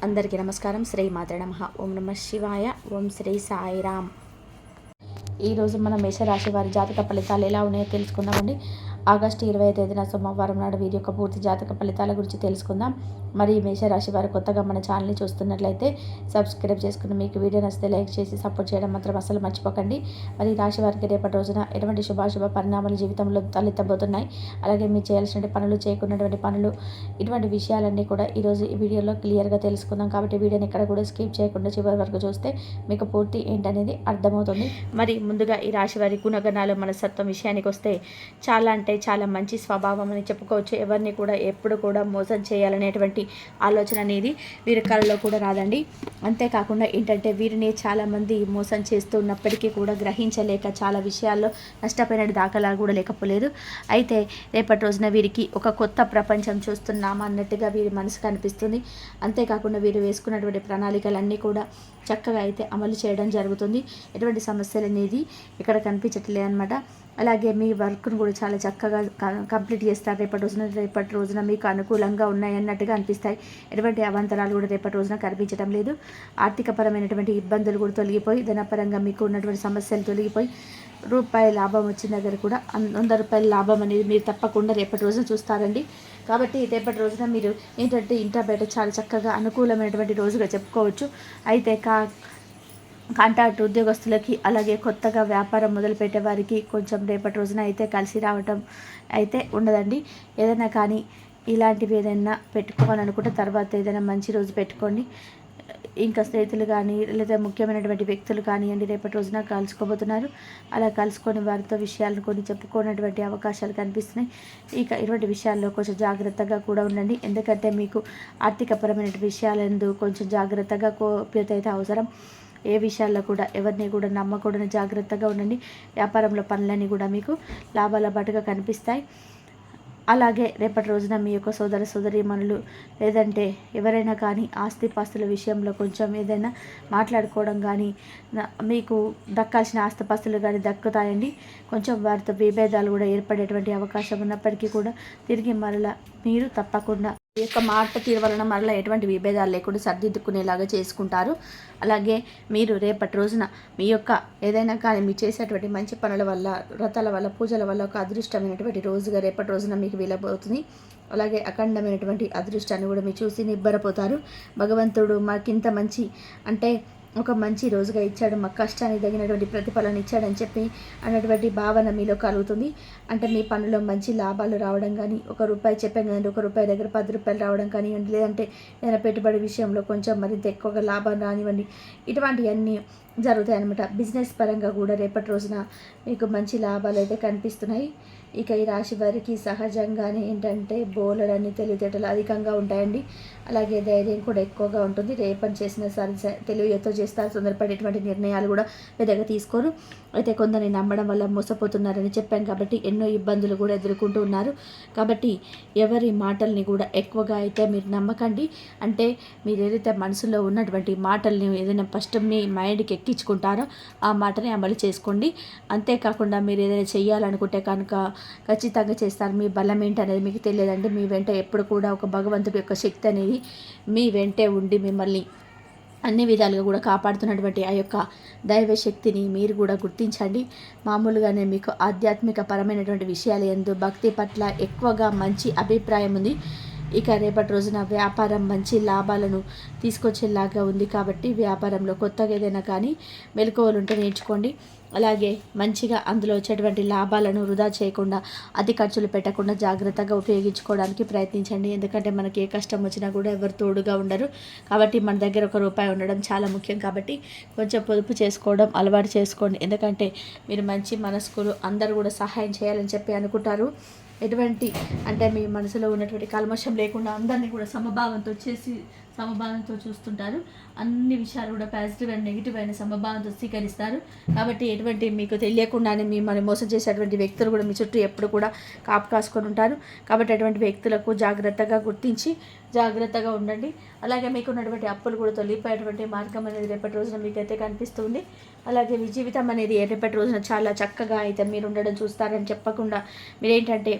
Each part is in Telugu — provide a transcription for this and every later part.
అందరికీ నమస్కారం. శ్రీ మాత్రే నమః. ఓం నమః శివాయ. ఓం శ్రీ సాయిరామ్. ఈరోజు మనం మేషరాశి వారి జాతక ఫలితాలు ఎలా ఉన్నాయో తెలుసుకుందామండి. ఆగస్టు 20వ తేదీన సోమవారం నాడు వీరి యొక్క పూర్తి జాతక ఫలితాల గురించి తెలుసుకుందాం. మరి మేషరాశి వారు కొత్తగా మన ఛానల్ని చూస్తున్నట్లయితే సబ్స్క్రైబ్ చేసుకుని మీకు వీడియో నచ్చితే లైక్ చేసి సపోర్ట్ చేయడం మాత్రం అసలు మర్చిపోకండి. మరి రాశి వారికి రేపటి రోజున ఎటువంటి శుభాశుభ పరిణామాలు జీవితంలో తలెత్తబోతున్నాయి, అలాగే మీరు చేయాల్సిన పనులు చేయకున్నటువంటి పనులు, ఇటువంటి విషయాలన్నీ కూడా ఈరోజు ఈ వీడియోలో క్లియర్గా తెలుసుకుందాం. కాబట్టి వీడియోని ఎక్కడ కూడా స్కిప్ చేయకుండా చివరి వరకు చూస్తే మీకు పూర్తి ఏంటనేది అర్థమవుతుంది. మరి ముందుగా ఈ రాశి వారి గుణగణాలు, మనస్తత్వం విషయానికి వస్తే చాలా మంచి స్వభావం అని చెప్పుకోవచ్చు. ఎవరిని కూడా ఎప్పుడు కూడా మోసం చేయాలనేటువంటి ఆలోచన అనేది వీరి కళలో కూడా రాదండి. అంతేకాకుండా ఏంటంటే వీరిని చాలామంది మోసం చేస్తూ ఉన్నప్పటికీ కూడా గ్రహించలేక చాలా విషయాల్లో నష్టపోయిన దాఖలాలు కూడా లేకపోలేదు. అయితే రేపటి రోజున వీరికి ఒక కొత్త ప్రపంచం చూస్తున్నామా అన్నట్టుగా వీరి మనసుకు అనిపిస్తుంది. అంతేకాకుండా వీరు వేసుకున్నటువంటి ప్రణాళికలన్నీ కూడా చక్కగా అయితే అమలు చేయడం జరుగుతుంది. ఎటువంటి సమస్యలు అనేది ఇక్కడ కనిపించట్లేదు అనమాట. అలాగే మీ వర్క్ను కూడా చాలా చక్కగా కంప్లీట్ చేస్తారు. రేపటి రోజున మీకు అనుకూలంగా ఉన్నాయన్నట్టుగా అనిపిస్తాయి. ఎటువంటి అవాంతరాలు కూడా రేపటి రోజున కనిపించడం లేదు. ఆర్థికపరమైనటువంటి ఇబ్బందులు కూడా తొలగిపోయి, ధనపరంగా మీకు ఉన్నటువంటి సమస్యలు తొలగిపోయి రూపాయి లాభం వచ్చిన దగ్గర కూడా 100 రూపాయల లాభం అనేది మీరు తప్పకుండా రేపటి రోజున చూస్తారండి. కాబట్టి రేపటి రోజున మీరు ఏంటంటే ఇంట బయట చాలా చక్కగా అనుకూలమైనటువంటి రోజుగా చెప్పుకోవచ్చు. అయితే కాంట్రాక్ట్ ఉద్యోగస్తులకి, అలాగే కొత్తగా వ్యాపారం మొదలుపెట్టే వారికి కొంచెం రేపటి రోజున అయితే కలిసి రావటం అయితే ఉండదండి. ఏదైనా కానీ ఇలాంటివి ఏదైనా పెట్టుకోవాలనుకుంటే తర్వాత ఏదైనా మంచి రోజు పెట్టుకోండి. ఇంకా స్నేహితులు కానీ లేదా ముఖ్యమైనటువంటి వ్యక్తులు కానివ్వండి రేపటి రోజున కలుసుకోబోతున్నారు. అలా కలుసుకొని వారితో విషయాలను కొన్ని చెప్పుకోనటువంటి అవకాశాలు కనిపిస్తున్నాయి. ఇక ఇటువంటి విషయాల్లో కొంచెం జాగ్రత్తగా కూడా ఉండండి. ఎందుకంటే మీకు ఆర్థికపరమైన విషయాలందు కొంచెం జాగ్రత్తగా కోప్యత అయితే అవసరం. ఏ విషయాల్లో కూడా ఎవరిని కూడా నమ్మకూడని జాగ్రత్తగా ఉండండి. వ్యాపారంలో పనులన్నీ కూడా మీకు లాభాల బాటుగా కనిపిస్తాయి. అలాగే రేపటి రోజున మీ యొక్క సోదరీమణులు లేదంటే ఎవరైనా కానీ ఆస్తిపాస్తుల విషయంలో కొంచెం ఏదైనా మాట్లాడుకోవడం కానీ, మీకు దక్కాల్సిన ఆస్తిపాస్తులు కానీ దక్కుతాయండి. కొంచెం వారితో విభేదాలు కూడా ఏర్పడేటువంటి అవకాశం ఉన్నప్పటికీ కూడా తిరిగి మరలా మీరు తప్పకుండా ఈ యొక్క మాట తీరు వలన మరలా ఎటువంటి విభేదాలు లేకుండా సర్దిద్దుకునేలాగా చేసుకుంటారు. అలాగే మీరు రేపటి రోజున మీ యొక్క ఏదైనా కానీ మీరు చేసేటువంటి మంచి పనుల వల్ల, వ్రతాల వల్ల, పూజల వల్ల ఒక అదృష్టమైనటువంటి రోజుగా రేపటి రోజున మీకు వీలబోతుంది. అలాగే అఖండమైనటువంటి అదృష్టాన్ని కూడా మీరు చూసి నిబ్బరపోతారు. భగవంతుడు మాకింత మంచి అంటే ఒక మంచి రోజుగా ఇచ్చాడు, మా కష్టానికి తగినటువంటి ప్రతిఫలాన్ని ఇచ్చాడని చెప్పి అన్నటువంటి భావన మీలో కలుగుతుంది. అంటే మీ పనుల్లో మంచి లాభాలు రావడం కానీ, ₹1 చెప్పాం కదండి, ₹1 దగ్గర ₹10 రావడం కానివ్వండి, లేదంటే ఏదైనా పెట్టుబడి విషయంలో కొంచెం మరింత ఎక్కువగా లాభం రానివ్వండి, ఇటువంటివన్నీ జరుగుతాయి అన్నమాట. బిజినెస్ పరంగా కూడా రేపటి రోజున మీకు మంచి లాభాలు అయితే కనిపిస్తున్నాయి. ఇక ఈ రాశి వారికి సహజంగానే ఏంటంటే బోలెడన్ని తెలివితేటలు అధికంగా ఉంటాయండి. అలాగే ధైర్యం కూడా ఎక్కువగా ఉంటుంది. రేపని చేసిన సరే తెలివితో చేస్తారు. తొందరపడేటువంటి నిర్ణయాలు కూడా పెద్దగా తీసుకోరు. అయితే కొందరిని నమ్మడం వల్ల మోసపోతున్నారని చెప్పాను కాబట్టి ఎన్నో ఇబ్బందులు కూడా ఎదుర్కొంటూ ఉన్నారు. కాబట్టి ఎవరి మాటల్ని కూడా ఎక్కువగా అయితే మీరు నమ్మకండి. అంటే మీరు ఏదైతే మనసులో ఉన్నటువంటి మాటల్ని ఏదైనా ఫస్ట్ మీ మైండ్కి ఎక్కించుకుంటారో ఆ మాటని అమలు చేసుకోండి. అంతేకాకుండా మీరు ఏదైనా చేయాలనుకుంటే కనుక ఖచ్చితంగా చేస్తారు. మీ బలం ఏంటనేది మీకు తెలియదండి. మీ వెంట ఎప్పుడు కూడా ఒక భగవంతుడి యొక్క శక్తి అనేది మీ వెంటే ఉండి మిమ్మల్ని అన్ని విధాలుగా కూడా కాపాడుతున్నటువంటి ఆ యొక్క దైవ శక్తిని మీరు కూడా గుర్తించండి. మామూలుగానే మీకు ఆధ్యాత్మిక పరమైనటువంటి విషయాలు యందు భక్తి పట్ల ఎక్కువగా మంచి అభిప్రాయం ఉంది. ఇక రేపటి రోజున వ్యాపారం మంచి లాభాలను తీసుకొచ్చేలాగా ఉంది. కాబట్టి వ్యాపారంలో కొత్తగా ఏదైనా కానీ మెలకువలు ఉంటే నేర్చుకోండి. అలాగే మంచిగా అందులో వచ్చేటువంటి లాభాలను వృధా చేయకుండా, అతి ఖర్చులు పెట్టకుండా జాగ్రత్తగా ఉపయోగించుకోవడానికి ప్రయత్నించండి. ఎందుకంటే మనకి ఏ కష్టం వచ్చినా కూడా ఎవరు తోడుగా ఉండరు. కాబట్టి మన దగ్గర ₹1 ఉండడం చాలా ముఖ్యం. కాబట్టి కొంచెం పొదుపు చేసుకోవడం అలవాటు చేసుకోండి. ఎందుకంటే మీరు మంచి మనస్కులు, అందరూ కూడా సహాయం చేయాలని చెప్పి అనుకుంటారు. ఎటువంటి అంటే మీ మనసులో ఉన్నటువంటి కల్మషం లేకుండా అందరినీ కూడా సమభావంతో చూస్తుంటారు. అన్ని విషయాలు కూడా పాజిటివ్ అండ్ నెగిటివ్ అయిన సమభావంతో స్వీకరిస్తారు. కాబట్టి ఎటువంటి మీకు తెలియకుండానే మిమ్మల్ని మోసం చేసేటువంటి వ్యక్తులు కూడా మీ చుట్టూ ఎప్పుడు కూడా కాపు కాసుకొని ఉంటారు. కాబట్టి అటువంటి వ్యక్తులకు జాగ్రత్తగా గుర్తించి జాగ్రత్తగా ఉండండి. అలాగే మీకు ఉన్నటువంటి అప్పులు కూడా తొలగిపోయేటువంటి మార్గం అనేది రేపటి రోజున మీకైతే కనిపిస్తుంది. అలాగే మీ జీవితం అనేది రేపటి రోజున చాలా చక్కగా అయితే మీరు ఉండడం చూస్తారని చెప్పకుండా మీరేంటంటే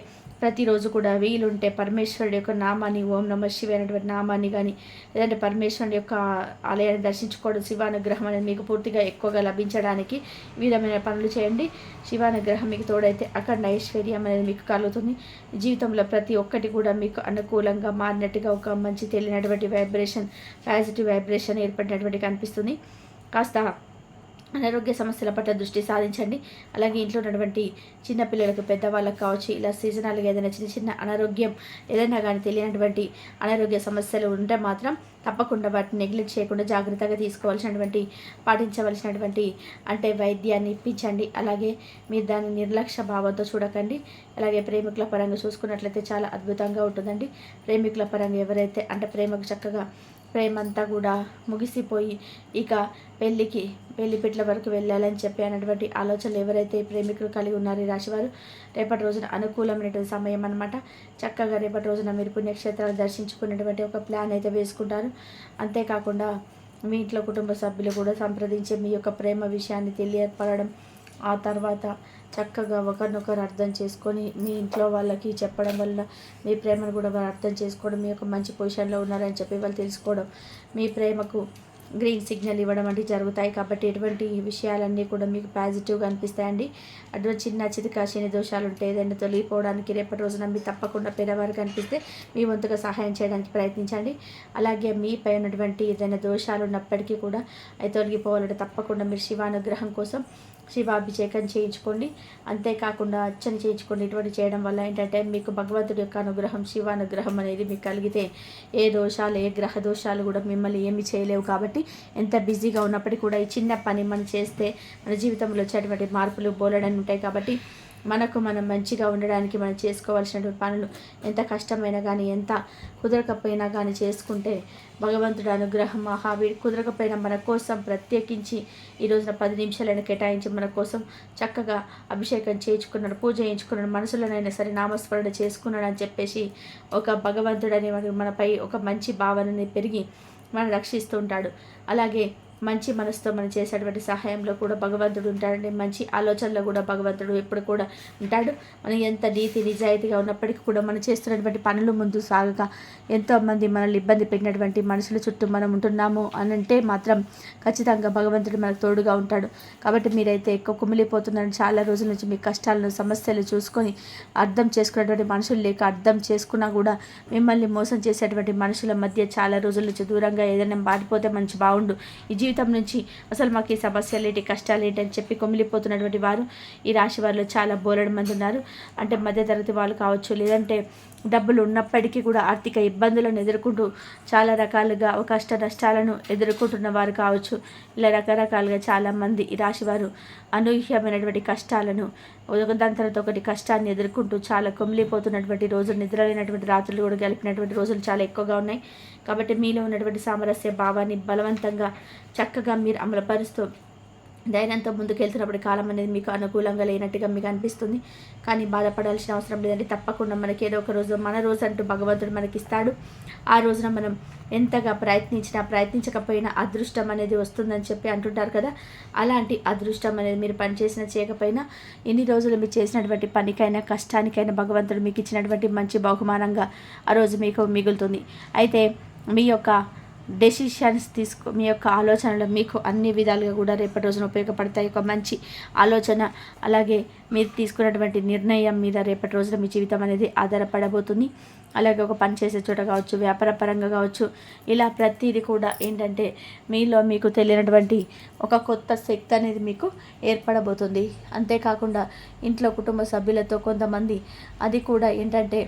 ప్రతిరోజు కూడా వీలుంటే పరమేశ్వరుడి యొక్క నామాన్ని ఓం నమ శివాయ అనేటువంటి నామాన్ని కానీ లేదంటే పరమేశ్వరుడి యొక్క ఆలయాన్ని దర్శించుకోవడం శివానుగ్రహం అనేది మీకు పూర్తిగా ఎక్కువగా లభించడానికి ఈ విధమైన పనులు చేయండి. శివానుగ్రహం మీకు తోడైతే అఖండ ఐశ్వర్యం అనేది మీకు కలుగుతుంది. జీవితంలో ప్రతి ఒక్కటి కూడా మీకు అనుకూలంగా మారినట్టుగా ఒక మంచి తెలియనటువంటి వైబ్రేషన్, పాజిటివ్ వైబ్రేషన్ ఏర్పడినటువంటి కనిపిస్తుంది. కాస్త అనారోగ్య సమస్యల పట్ల దృష్టి సాధించండి. అలాగే ఇంట్లో ఉన్నటువంటి చిన్నపిల్లలకు, పెద్దవాళ్ళకు కావచ్చు, ఇలా సీజనల్గా ఏదైనా చిన్న చిన్న అనారోగ్యం ఏదైనా కానీ తెలియనటువంటి అనారోగ్య సమస్యలు ఉంటే మాత్రం తప్పకుండా వాటిని నెగ్లెక్ట్ చేయకుండా జాగ్రత్తగా పాటించవలసినటువంటి అంటే వైద్యాన్ని ఇప్పించండి. అలాగే మీరు దాన్ని నిర్లక్ష్య భావంతో చూడకండి. అలాగే ప్రేమికుల పరంగా చూసుకున్నట్లయితే చాలా అద్భుతంగా ఉంటుందండి. ప్రేమికుల పరంగా ఎవరైతే అంటే ప్రేమంతా కూడా ముగిసిపోయి ఇక పెళ్లి పిట్ల వరకు వెళ్ళాలని చెప్పి అన్నటువంటి ఆలోచనలు ఎవరైతే ప్రేమికులు కలిగి ఉన్నారో ఈ రాశివారు రేపటి రోజున అనుకూలమైనటువంటి సమయం అన్నమాట. చక్కగా రేపటి రోజున మీరు పుణ్యక్షేత్రాలు దర్శించుకునేటువంటి ఒక ప్లాన్ అయితే వేసుకుంటారు. అంతేకాకుండా మీ ఇంట్లో కుటుంబ సభ్యులు కూడా సంప్రదించి మీ యొక్క ప్రేమ విషయాన్ని తెలియపడడం, ఆ తర్వాత చక్కగా ఒకరినొకరు అర్థం చేసుకొని మీ ఇంట్లో వాళ్ళకి చెప్పడం వల్ల మీ ప్రేమను కూడా వారు అర్థం చేసుకోవడం, మీ యొక్క మంచి పొజిషన్లో ఉన్నారని చెప్పి వాళ్ళు తెలుసుకోవడం, మీ ప్రేమకు గ్రీన్ సిగ్నల్ ఇవ్వడం వంటివి జరుగుతాయి. కాబట్టి ఎటువంటి విషయాలన్నీ కూడా మీకు పాజిటివ్గా అనిపిస్తాయండి. అటువంటి చిన్న చితక శని దోషాలు ఉంటే ఏదైనా తొలగిపోవడానికి రేపటి రోజున మీరు తప్పకుండా పేదవారికి అనిపిస్తే మీ వంతుగా సహాయం చేయడానికి ప్రయత్నించండి. అలాగే మీపై ఉన్నటువంటి ఏదైనా దోషాలు ఉన్నప్పటికీ కూడా అవి తొలగిపోవాలంటే తప్పకుండా మీరు శివానుగ్రహం కోసం శివాభిషేకం చేయించుకోండి. అంతేకాకుండా అర్చన చేయించుకోండి. ఇటువంటి చేయడం వల్ల ఏంటంటే మీకు భగవంతుడి యొక్క అనుగ్రహం, శివానుగ్రహం అనేది మీకు కలిగితే ఏ గ్రహ దోషాలు కూడా మిమ్మల్ని ఏమి చేయలేవు. కాబట్టి ఎంత బిజీగా ఉన్నప్పటికీ కూడా ఈ చిన్న పని మనం చేస్తే మన జీవితంలో వచ్చేటువంటి మార్పులు బోలెడని ఉంటాయి. కాబట్టి మనం మంచిగా ఉండడానికి మనం చేసుకోవాల్సినటువంటి పనులు ఎంత కష్టమైనా కానీ, ఎంత కుదరకపోయినా కానీ చేసుకుంటే భగవంతుడి అనుగ్రహం కుదరకపోయినా మన కోసం ప్రత్యేకించి ఈ రోజున 10 నిమిషాలైనా కేటాయించి మన కోసం చక్కగా అభిషేకం చేయించుకున్నాడు, పూజ చేయించుకున్నాడు, మనసులోనైనా సరే నామస్మరణ చేసుకున్నాడు అని చెప్పేసి ఒక భగవంతుడని మనపై ఒక మంచి భావనని పెరిగి మనం రక్షిస్తూ ఉంటాడు. అలాగే మంచి మనసుతో మనం చేసేటువంటి సహాయంలో కూడా భగవంతుడు ఉంటాడండి. మంచి ఆలోచనలో కూడా భగవంతుడు ఎప్పుడు కూడా ఉంటాడు. మనం ఎంత నీతి నిజాయితీగా ఉన్నప్పటికీ కూడా మనం చేస్తున్నటువంటి పనులు ముందు సాగక ఎంతోమంది మనల్ని ఇబ్బంది పెట్టినటువంటి మనుషుల చుట్టూ మనం ఉంటున్నాము అని అంటే మాత్రం ఖచ్చితంగా భగవంతుడు మనకు తోడుగా ఉంటాడు. కాబట్టి మీరైతే ఎక్కువ కుమిలిపోతున్నారని చాలా రోజుల నుంచి మీ కష్టాలను, సమస్యలు చూసుకొని అర్థం చేసుకున్నటువంటి మనుషులు లేక, అర్థం చేసుకున్నా కూడా మిమ్మల్ని మోసం చేసేటువంటి మనుషుల మధ్య చాలా రోజుల నుంచి దూరంగా ఏదైనా మారిపోతే మంచి బాగుండు, ఈ జీవితం నుంచి అసలు మాకు ఈ సమస్యలు ఏంటి, కష్టాలు ఏంటి అని చెప్పి కొమిలిపోతున్నటువంటి వారు ఈ రాశి వారిలో చాలా బోలెడు మంది ఉన్నారు. అంటే మధ్యతరగతి వాళ్ళు కావచ్చు, లేదంటే డబ్బులు ఉన్నప్పటికీ కూడా ఆర్థిక ఇబ్బందులను ఎదుర్కొంటూ చాలా రకాలుగా కష్ట నష్టాలను ఎదుర్కొంటున్న వారు కావచ్చు. ఇలా రకరకాలుగా చాలామంది ఈ రాశివారు అనూహ్యమైనటువంటి కష్టాలను దాని తర్వాత ఒకటి కష్టాన్ని ఎదుర్కొంటూ చాలా కొమిలిపోతున్నటువంటి రోజులు, నిద్రలేనటువంటి రాత్రులు కూడా గడిపినటువంటి రోజులు చాలా ఎక్కువగా ఉన్నాయి. కాబట్టి మీలో ఉన్నటువంటి సామరస్య భావాన్ని బలవంతంగా చక్కగా మీరు అమలుపరుస్తూ ధైర్యంతో ముందుకెళ్తున్నప్పుడు కాలం అనేది మీకు అనుకూలంగా లేనట్టుగా మీకు అనిపిస్తుంది. కానీ బాధపడాల్సిన అవసరం లేదండి. తప్పకుండా మనకి ఏదో ఒక రోజు మన రోజు అంటూ భగవంతుడు మనకి ఇస్తాడు. ఆ రోజున మనం ఎంతగా ప్రయత్నించకపోయినా అదృష్టం అనేది వస్తుందని చెప్పి అంటుంటారు కదా, అలాంటి అదృష్టం అనేది మీరు పని చేసినా చేయకపోయినా ఎన్ని రోజులు మీరు చేసినటువంటి పనికైనా కష్టానికైనా భగవంతుడు మీకు ఇచ్చినటువంటి మంచి బహుమానంగా ఆ రోజు మీకు మిగులుతుంది. అయితే మీ యొక్క డెసిషన్స్ మీ యొక్క ఆలోచనలు మీకు అన్ని విధాలుగా కూడా రేపటి రోజున ఉపయోగపడతాయి. ఒక మంచి ఆలోచన, అలాగే మీరు తీసుకున్నటువంటి నిర్ణయం మీద రేపటి రోజున మీ జీవితం అనేది ఆధారపడబోతుంది. అలాగే ఒక పని చేసే చోట కావచ్చు, వ్యాపార పరంగా కావచ్చు, ఇలా ప్రతిదీ కూడా ఏంటంటే మీలో మీకు తెలియనటువంటి ఒక కొత్త శక్తి అనేది మీకు ఏర్పడబోతుంది. అంతేకాకుండా ఇంట్లో కుటుంబ సభ్యులతో కొంతమంది అది కూడా ఏంటంటే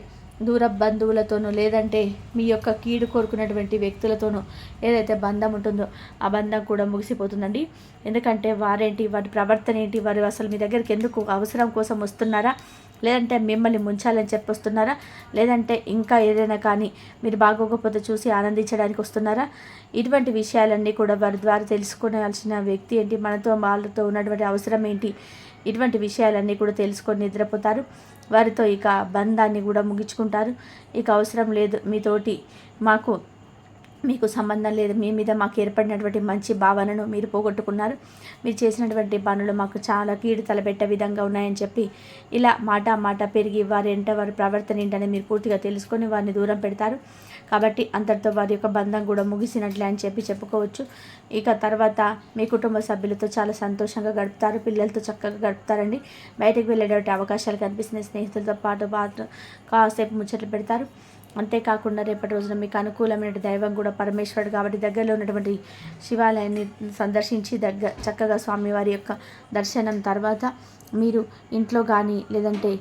దూర బంధువులతోనూ, లేదంటే మీ యొక్క కీడు కోరుకున్నటువంటి వ్యక్తులతోనూ ఏదైతే బంధం ఉంటుందో ఆ బంధం కూడా ముగిసిపోతుందండి. ఎందుకంటే వారి ప్రవర్తన ఏంటి, వారు అసలు మీ దగ్గరికి ఎందుకు అవసరం కోసం వస్తున్నారా, లేదంటే మిమ్మల్ని ముంచాలని చెప్పి వస్తున్నారా, లేదంటే ఇంకా ఏదైనా కానీ మీరు బాగోకపోతే చూసి ఆనందించడానికి వస్తున్నారా, ఇటువంటి విషయాలన్నీ కూడా వారి ద్వారా తెలుసుకోవాల్సిన వ్యక్తి ఏంటి, వాళ్ళతో ఉన్నటువంటి అవసరం ఏంటి, ఇటువంటి విషయాలన్నీ కూడా తెలుసుకొని నిద్రపోతారు. వారితో ఇక బంధాన్ని కూడా ముగించుకుంటారు. ఇక అవసరం లేదు మీతోటి మాకు మీకు సంబంధం లేదు, మీ మీద మాకు ఏర్పడినటువంటి మంచి భావనను మీరు పోగొట్టుకున్నారు, మీరు చేసినటువంటి పనులు మాకు చాలా కీడు తలపెట్టే విధంగా ఉన్నాయని చెప్పి ఇలా మాట పెరిగి వారి ప్రవర్తన ఏంటనే మీరు పూర్తిగా తెలుసుకొని వారిని దూరం పెడతారు. కాబట్టి అంతటితో వారి యొక్క బంధం కూడా ముగిసినట్లే అని చెప్పుకోవచ్చు. ఇక తర్వాత మీ కుటుంబ సభ్యులతో చాలా సంతోషంగా గడుపుతారు, పిల్లలతో చక్కగా గడుపుతారండి. బయటకు వెళ్ళేటువంటి అవకాశాలు కనిపిస్తున్నాయి, స్నేహితులతో పాటు కాసేపు ముచ్చట్లు పెడతారు. అంతేకాకుండా రేపటి రోజున మీకు అనుకూలమైన దైవం కూడా పరమేశ్వరుడు కాబట్టి దగ్గరలో ఉన్నటువంటి శివాలయాన్ని సందర్శించి చక్కగా స్వామివారి యొక్క దర్శనం తర్వాత మీరు ఇంట్లో కానీ లేదంటే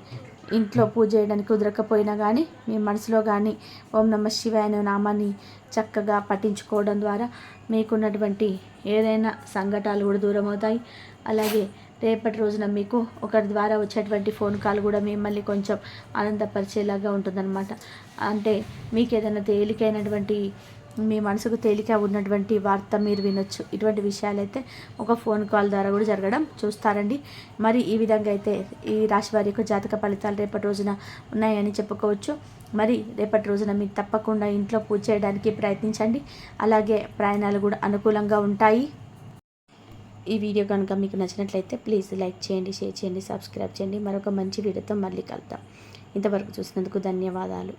ఇంట్లో పూజ చేయడానికి కుదరకపోయినా కానీ మీ మనసులో కానీ ఓం నమః శివాయ అనే నామాన్ని చక్కగా పఠించుకోవడం ద్వారా మీకున్నటువంటి ఏదైనా సంఘటనలు కూడా దూరం అవుతాయి. అలాగే రేపటి రోజున మీకు ఒకరి ద్వారా వచ్చేటువంటి ఫోన్ కాల్ కూడా మిమ్మల్ని కొంచెం ఆనందపరిచేలాగా ఉంటుందన్నమాట. అంటే మీకు ఏదైనా తేలికైనటువంటి మీ మనసుకు తేలిక ఉన్నటువంటి వార్త మీరు వినొచ్చు. ఇటువంటి విషయాలైతే ఒక ఫోన్ కాల్ ద్వారా కూడా జరగడం చూస్తారండి. మరి ఈ విధంగా అయితే ఈ రాశి వారి యొక్క జాతక ఫలితాలు రేపటి రోజున ఉన్నాయని చెప్పుకోవచ్చు. మరి రేపటి రోజున మీకు తప్పకుండా ఇంట్లో పూజ చేయడానికి ప్రయత్నించండి. అలాగే ప్రయాణాలు కూడా అనుకూలంగా ఉంటాయి. ఈ వీడియో కనుక మీకు నచ్చినట్లయితే ప్లీజ్ లైక్ చేయండి, షేర్ చేయండి, సబ్స్క్రైబ్ చేయండి. మరొక మంచి వీడియోతో మళ్ళీ కలుద్దాం. ఇంతవరకు చూసినందుకు ధన్యవాదాలు.